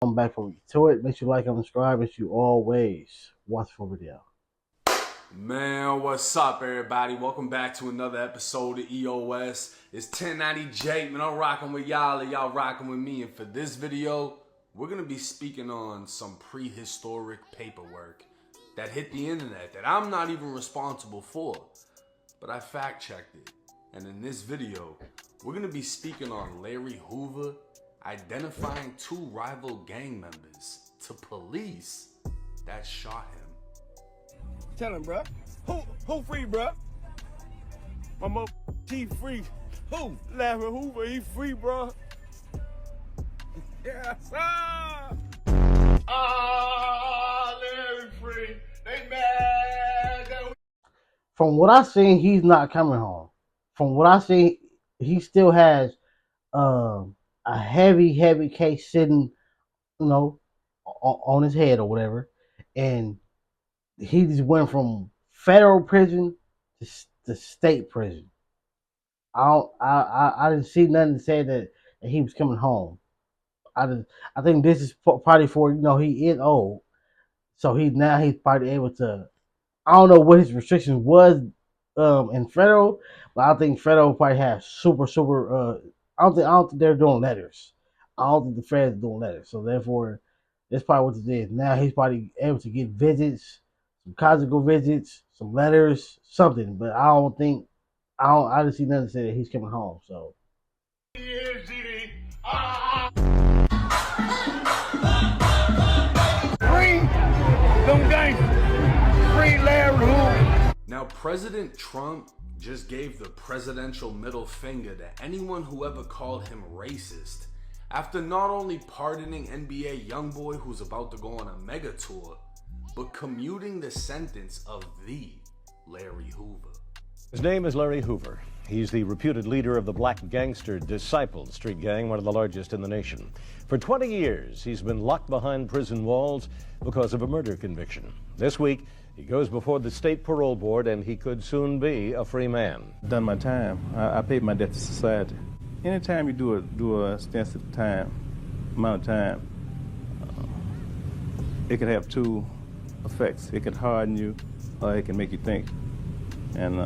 Come back from to it. Make sure you like and subscribe. Make sure you always watch the full video. Man, what's up, everybody? Welcome back to another episode of EOS. It's 1090 Jake, man. I'm rocking with y'all and y'all rocking with me. And for this video, we're going to be speaking on some prehistoric paperwork that hit the internet that I'm not even responsible for. But I fact-checked it. And in this video, we're going to be speaking on Larry Hoover identifying two rival gang members to police that shot him. Tell him, bruh. Who free, bruh? My mother, he free. Who? Larry Hoover, he free, bruh. Yes, sir. Larry free. They mad that we... From what I seen, he's not coming home. From what I see, he still has a heavy case sitting, on his head or whatever, and he just went from federal prison to state prison. I didn't see nothing to say that he was coming home. I think this is probably for he is old, so he's probably able to. I don't know what his restrictions was in federal, but I think federal probably has super. I don't think they're doing letters. I don't think the feds are doing letters. So therefore, that's probably what it is. Now he's probably able to get visits, some conjugal visits, some letters, something. But I didn't see nothing to say that he's coming home. So. Free them gangsters. Free Larry Hoover. Now, President Trump just gave the presidential middle finger to anyone who ever called him racist after not only pardoning NBA YoungBoy who's about to go on a mega tour, but commuting the sentence of the Larry Hoover. His name is Larry Hoover. He's the reputed leader of the Black Gangster Disciple street gang, one of the largest in the nation. For 20 years, he's been locked behind prison walls because of a murder conviction. This week, he goes before the state parole board, and he could soon be a free man. Done my time. I paid my debt to society. Anytime you do a extensive amount of time, it could have two effects. It could harden you, or it can make you think. And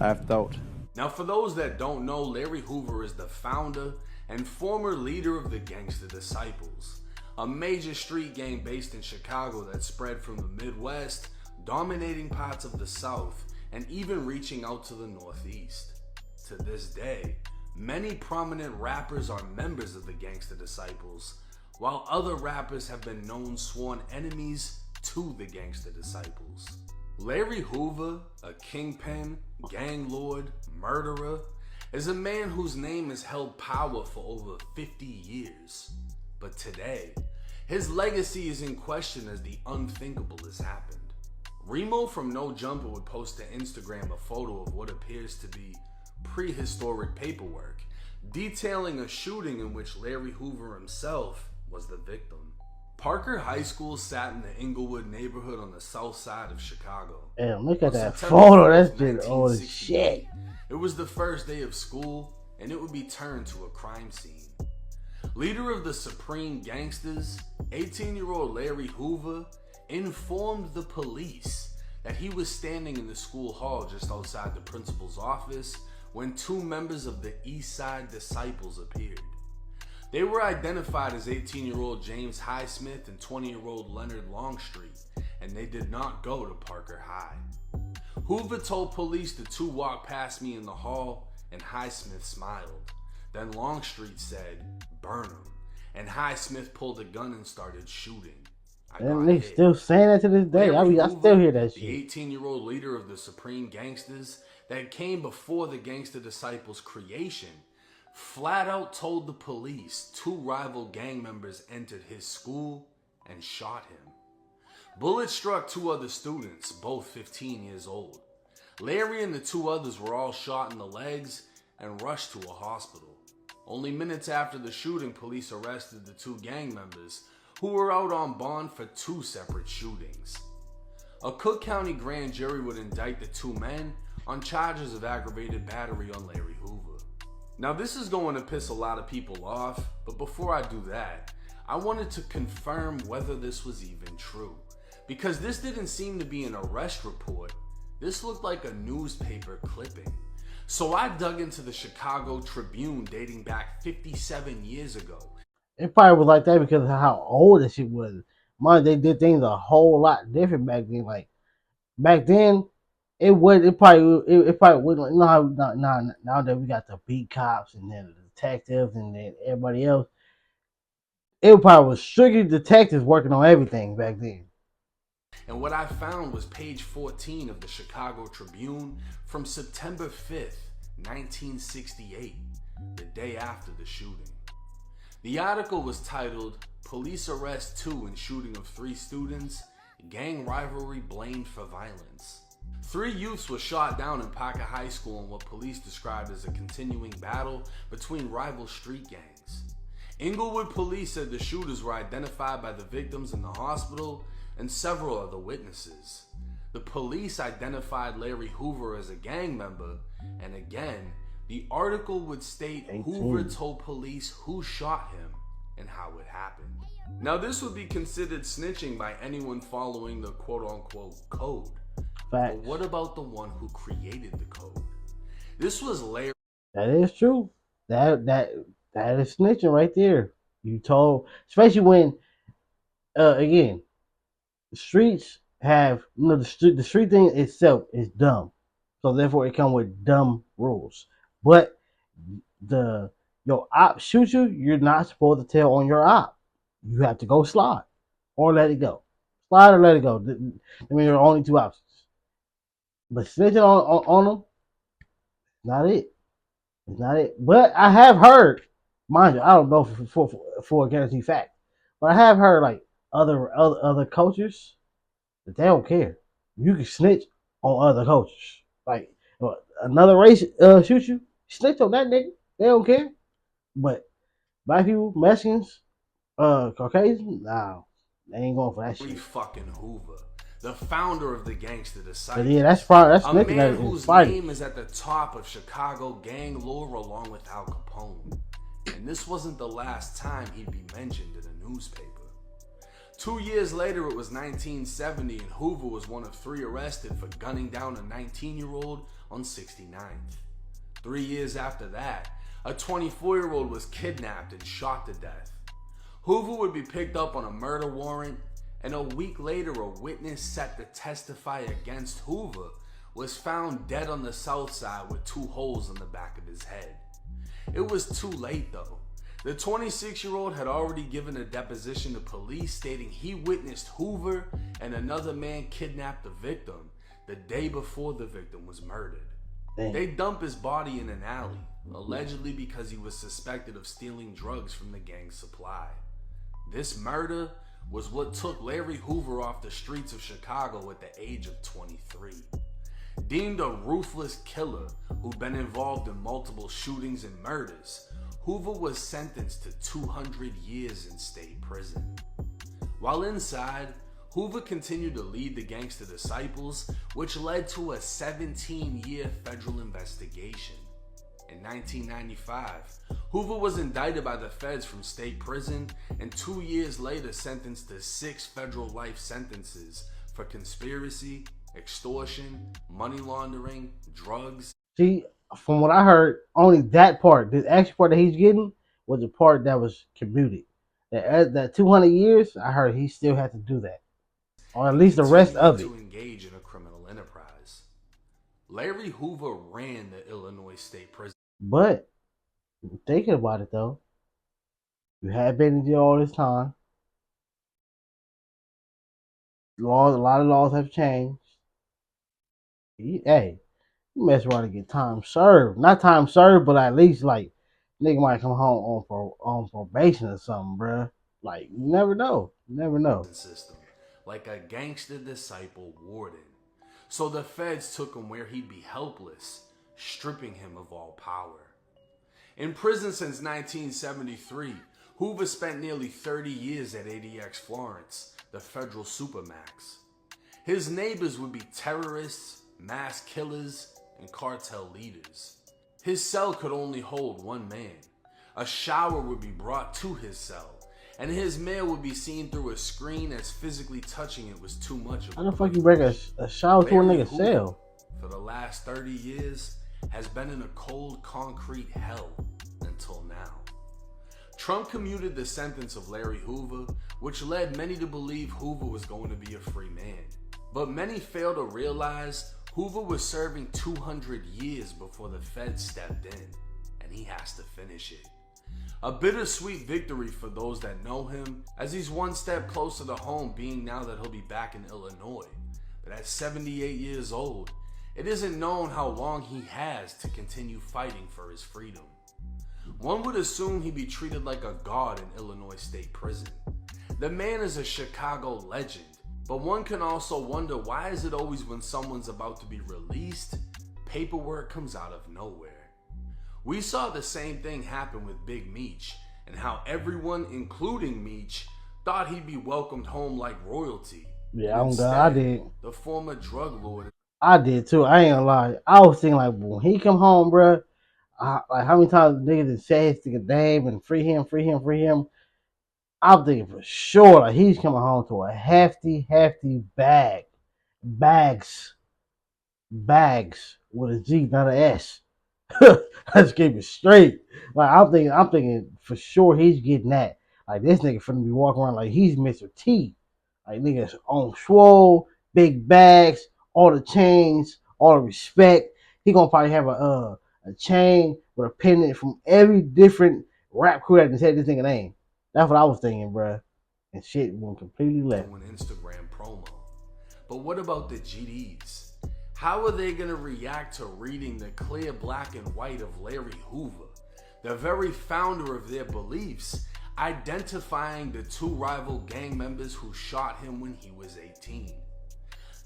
I've thought. Now, for those that don't know, Larry Hoover is the founder and former leader of the Gangster Disciples, a major street gang based in Chicago that spread from the Midwest, dominating parts of the South, and even reaching out to the Northeast. To this day, many prominent rappers are members of the Gangster Disciples, while other rappers have been known sworn enemies to the Gangster Disciples. Larry Hoover, a kingpin, gang lord, murderer, is a man whose name has held power for over 50 years. But today, his legacy is in question as the unthinkable has happened. Remo from No Jumper would post to Instagram a photo of what appears to be prehistoric paperwork, detailing a shooting in which Larry Hoover himself was the victim. Parker High School sat in the Inglewood neighborhood on the south side of Chicago. Damn, look at that September photo. 4th, That's just old as shit. It was the first day of school, and it would be turned to a crime scene. Leader of the Supreme Gangsters, 18-year-old Larry Hoover informed the police that he was standing in the school hall just outside the principal's office when two members of the East Side Disciples appeared. They were identified as 18-year-old James Highsmith and 20-year-old Leonard Longstreet, and they did not go to Parker High. Hoover told police the two walked past me in the hall, and Highsmith smiled. Then Longstreet said, "Burn him," and Highsmith pulled a gun and started shooting. And they still saying that to this day. I still hear that shit. The 18-year-old leader of the Supreme Gangsters that came before the Gangster Disciples' creation, flat out told the police two rival gang members entered his school and shot him. Bullets struck two other students, both 15 years old. Larry and the two others were all shot in the legs and rushed to a hospital. Only minutes after the shooting, police arrested the two gang members who were out on bond for two separate shootings. A Cook County grand jury would indict the two men on charges of aggravated battery on Larry Hoover. Now this is going to piss a lot of people off, but before I do that, I wanted to confirm whether this was even true. Because this didn't seem to be an arrest report, this looked like a newspaper clipping. So I dug into the Chicago Tribune dating back 57 years ago. It probably was like that because of how old this shit was. Man, they did things a whole lot different back then. Like back then, it probably wasn't. You know how now that we got the beat cops and then the detectives and then everybody else, it probably was strictly detectives working on everything back then. And what I found was page 14 of the Chicago Tribune from September 5th, 1968, the day after the shooting. The article was titled, "Police Arrest 2 in Shooting of 3 Students, Gang Rivalry Blamed for Violence." 3 youths were shot down in Parker High School in what police described as a continuing battle between rival street gangs. Inglewood police said the shooters were identified by the victims in the hospital and several other witnesses. The police identified Larry Hoover as a gang member, and again, the article would state 18. Hoover told police who shot him and how it happened. Now this would be considered snitching by anyone following the quote-unquote code. Facts. But what about the one who created the code? This was Larry. That is true. That is snitching right there. You told, especially when, again, the streets have, the street thing itself is dumb, so therefore it comes with dumb rules. But your op shoot you, you're not supposed to tell on your op. You have to go slide or let it go. Slide or let it go. I mean, there are only 2 options. But snitching on them, not it. It's not it. But I have heard, mind you, I don't know for a guaranteed fact, but I have heard like other coaches that they don't care. You can snitch on other coaches. Like another race shoot you, snitch on that nigga. They don't care. But black people, Mexicans, Caucasians, nah, they ain't going for that shit. Fucking Hoover, the founder of the Gangster Disciple. But yeah, that's snitching. A man whose name is at the top of Chicago gang lore along with Al Capone. And this wasn't the last time he'd be mentioned in a newspaper. 2 years later, it was 1970, and Hoover was one of 3 arrested for gunning down a 19-year-old on 69th. 3 years after that, a 24-year-old was kidnapped and shot to death. Hoover would be picked up on a murder warrant, and a week later, a witness set to testify against Hoover was found dead on the south side with 2 holes in the back of his head. It was too late though. The 26-year-old had already given a deposition to police stating he witnessed Hoover and another man kidnap the victim the day before the victim was murdered. Damn. They dumped his body in an alley, allegedly because he was suspected of stealing drugs from the gang's supply. This murder was what took Larry Hoover off the streets of Chicago at the age of 23. Deemed a ruthless killer who'd been involved in multiple shootings and murders, Hoover was sentenced to 200 years in state prison. While inside, Hoover continued to lead the Gangster Disciples, which led to a 17-year federal investigation. In 1995, Hoover was indicted by the feds from state prison and 2 years later sentenced to 6 federal life sentences for conspiracy, extortion, money laundering, drugs. See, from what I heard, only that part, the actual part that he's getting, was the part that was commuted. That 200 years, I heard he still had to do that, or at least the rest of it. To engage in a criminal enterprise. Larry Hoover ran the Illinois State Prison. But thinking about it though, you had been in jail all this time. Laws, a lot of laws have changed. Hey, you mess around and get time served. Not time served, but at least like nigga might come home on probation or something, bruh. Like you never know. You never know. System, like a gangster disciple warden. So the feds took him where he'd be helpless, stripping him of all power. In prison since 1973, Hoover spent nearly 30 years at ADX Florence, the federal supermax. His neighbors would be terrorists, mass killers, and cartel leaders. His cell could only hold one man. A shower would be brought to his cell, and his mail would be seen through a screen as physically touching it was too much of a How the fuck you break a shower to a Larry nigga Hoover, cell? for the last 30 years, has been in a cold concrete hell until now. Trump commuted the sentence of Larry Hoover, which led many to believe Hoover was going to be a free man. But many fail to realize Hoover was serving 200 years before the feds stepped in, and he has to finish it. A bittersweet victory for those that know him, as he's one step closer to home, being now that he'll be back in Illinois. But at 78 years old, it isn't known how long he has to continue fighting for his freedom. One would assume he'd be treated like a god in Illinois State Prison. The man is a Chicago legend, but one can also wonder, why is it always when someone's about to be released, paperwork comes out of nowhere? We saw the same thing happen with Big Meech, and how everyone, including Meech, thought he'd be welcomed home like royalty. Yeah, Instead, I did. The former drug lord. I did too. I ain't gonna lie. I was thinking like, when he come home, bruh, like how many times niggas done say his nigga name and free him, free him, free him. I'm thinking for sure like he's coming home to a hefty bags with a G, not an S. Let's keep it straight. Like I'm thinking for sure he's getting that. Like this nigga finna be walking around like he's Mr. T. Like niggas on swole, big bags, all the chains, all the respect. He gonna probably have a chain with a pendant from every different rap crew that can say this nigga name. That's what I was thinking, bruh. And shit went completely left. Doing Instagram promo. But what about the GDs? How are they gonna react to reading the clear black and white of Larry Hoover, the very founder of their beliefs, identifying the two rival gang members who shot him when he was 18?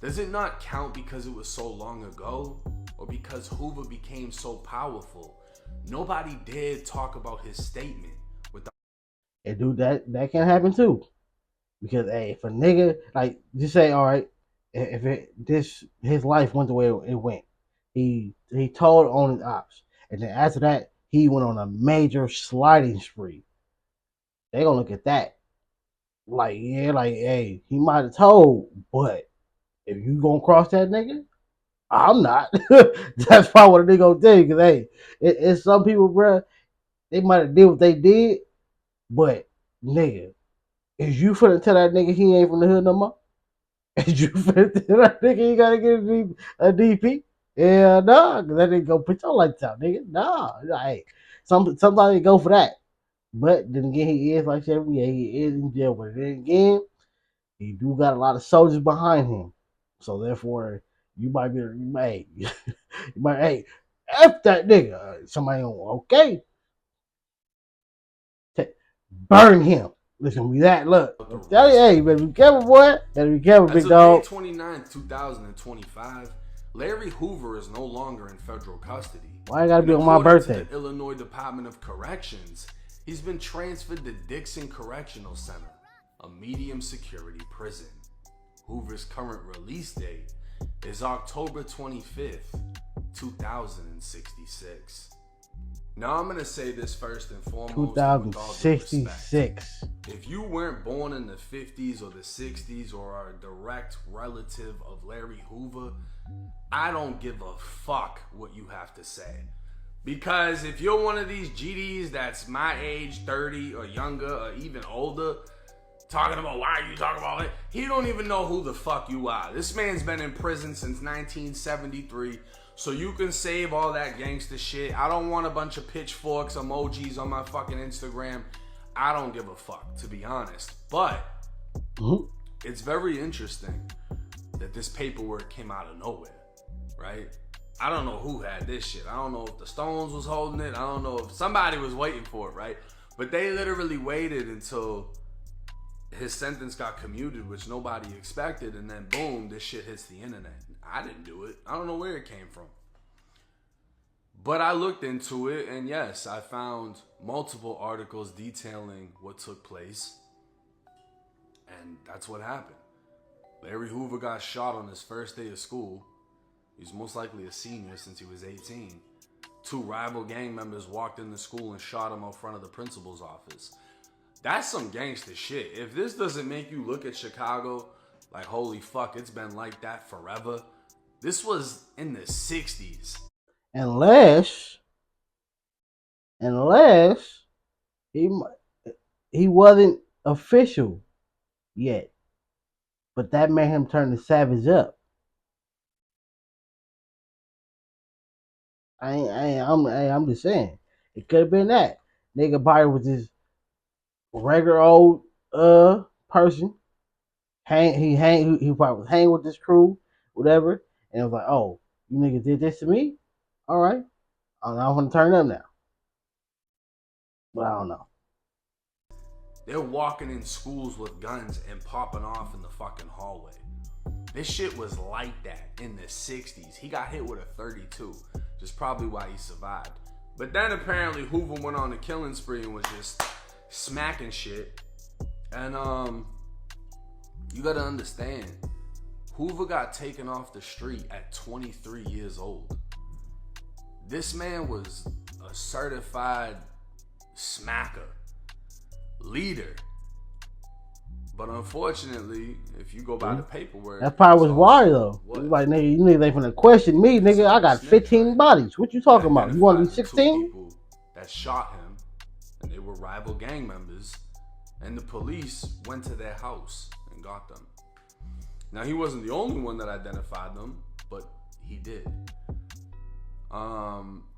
Does it not count because it was so long ago, or because Hoover became so powerful, nobody dared talk about his statement? And dude, that can happen too. Because hey, if a nigga like just say, all right, if his life went the way it went, he told on his ops, and then after that he went on a major sliding spree. They gonna look at that like, yeah, like hey, he might have told, but if you gonna cross that nigga, I'm not. That's probably what they gonna do. Because hey, it's some people, bruh, they might have did what they did, but nigga, is you finna tell that nigga he ain't from the hood no more? Is you finna tell that nigga he gotta get a DP? Yeah, nah, cause that nigga go put your lights out, nigga. Nah, hey, somebody go for that. But then again, he is like 70, yeah, he is in jail. But then again, he do got a lot of soldiers behind him. So therefore, you might be, you might, hey, F that nigga. Somebody okay. Burn him. Listen, we that look. Tell you, hey, better be careful, boy. Better be careful, big dog. As of May 29th, 2025, Larry Hoover is no longer in federal custody. Why I gotta be on my birthday? To the Illinois Department of Corrections, he's been transferred to Dixon Correctional Center, a medium security prison. Hoover's current release date is October 25th, 2066. Now I'm gonna say this first and foremost. 2066. If you weren't born in the 50s or the 60s or are a direct relative of Larry Hoover, I don't give a fuck what you have to say. Because if you're one of these GDs that's my age, 30 or younger or even older, talking about why are you talking about it, he don't even know who the fuck you are. This man's been in prison since 1973. So you can save all that gangster shit. I don't want a bunch of pitchforks emojis on my fucking Instagram. I don't give a fuck, to be honest. But it's very interesting that this paperwork came out of nowhere, right? I don't know who had this shit. I don't know if the Stones was holding it. I don't know if somebody was waiting for it, right? But they literally waited until his sentence got commuted, which nobody expected, and then boom, this shit hits the internet. I didn't do it. I don't know where it came from. But I looked into it, and yes, I found multiple articles detailing what took place. And that's what happened. Larry Hoover got shot on his first day of school. He's most likely a senior since he was 18. 2 rival gang members walked into school and shot him up front of the principal's office. That's some gangster shit. If this doesn't make you look at Chicago like, holy fuck, it's been like that forever. This was in the 60s. Unless he wasn't official yet, but that made him turn the Savage up. I'm just saying, it could have been that nigga probably was this regular old person. He probably was hanging with this crew, whatever, and it was like, oh, you niggas did this to me, all right, I'm gonna turn up now. But I don't know. They're walking in schools with guns and popping off in the fucking hallway. This shit was like that in the 60s. He got hit with a 32, which is probably why he survived. But then apparently Hoover went on a killing spree and was just smacking shit. And you gotta understand, Hoover got taken off the street at 23 years old. This man was a certified smacker, leader. But unfortunately, if you go by the paperwork, that probably was why though. Like, nigga, you niggas ain't finna question me, nigga. I got 15 bodies. What you talking about? You want to be 16? People that shot him, and they were rival gang members, and the police went to their house and got them. Now, he wasn't the only one that identified them, but he did.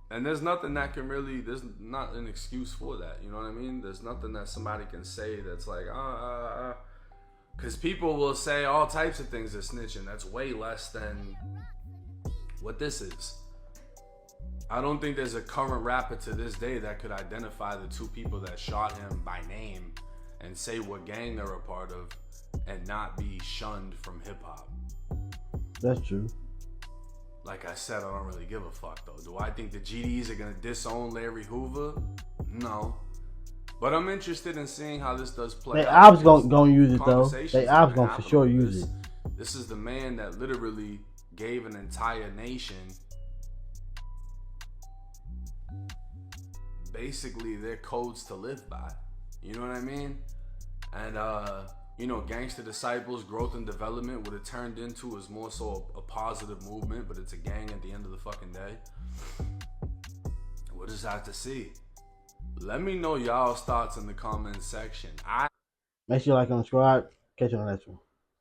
And there's nothing that can really, there's not an excuse for that. You know what I mean? There's nothing that somebody can say that's like, because people will say all types of things as snitching. That's way less than what this is. I don't think there's a current rapper to this day that could identify the 2 people that shot him by name and say what gang they're a part of and not be shunned from hip hop. That's true. Like I said, I don't really give a fuck though. Do I think the GDs are gonna disown Larry Hoover? No. But I'm interested in seeing how this does play out. They ops gonna use it though. They ops gonna for sure use it. This is the man that literally gave an entire nation basically their codes to live by. You know what I mean? And you know, Gangster Disciples, growth and development, what it turned into is more so a positive movement, but it's a gang at the end of the fucking day. We'll just have to see. Let me know y'all's thoughts in the comments section. Make sure you like and subscribe. Catch you on the next one.